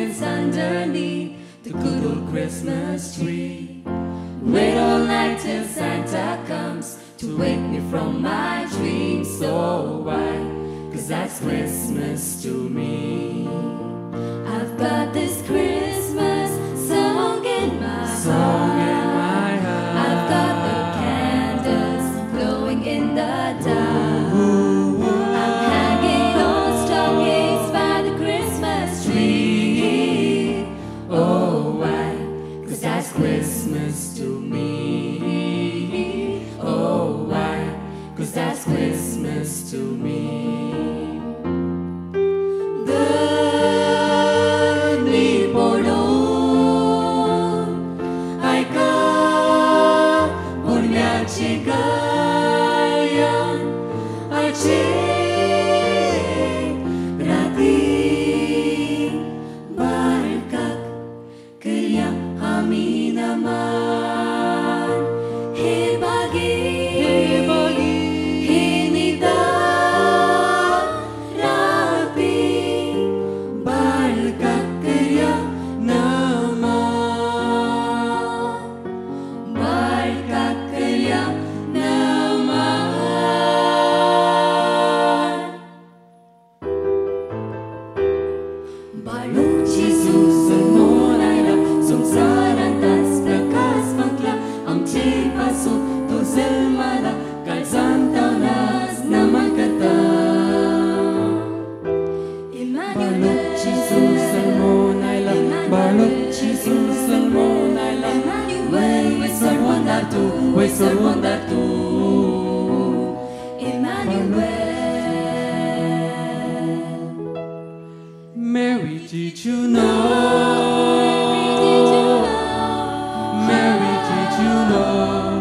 presents underneath the good old Christmas tree. Wait all night till Santa comes to wake me from my dreams. So why? 'Cause that's Christmas to me. I've got this Christmas song in my heart. I've got the candles glowing in the dark. I'm hanging on stockings by the Christmas tree. Oh, why? 'Cause that's Christmas to me. Oh, why? 'Cause that's Christmas to me. Mary, did you know? Mary, did you know?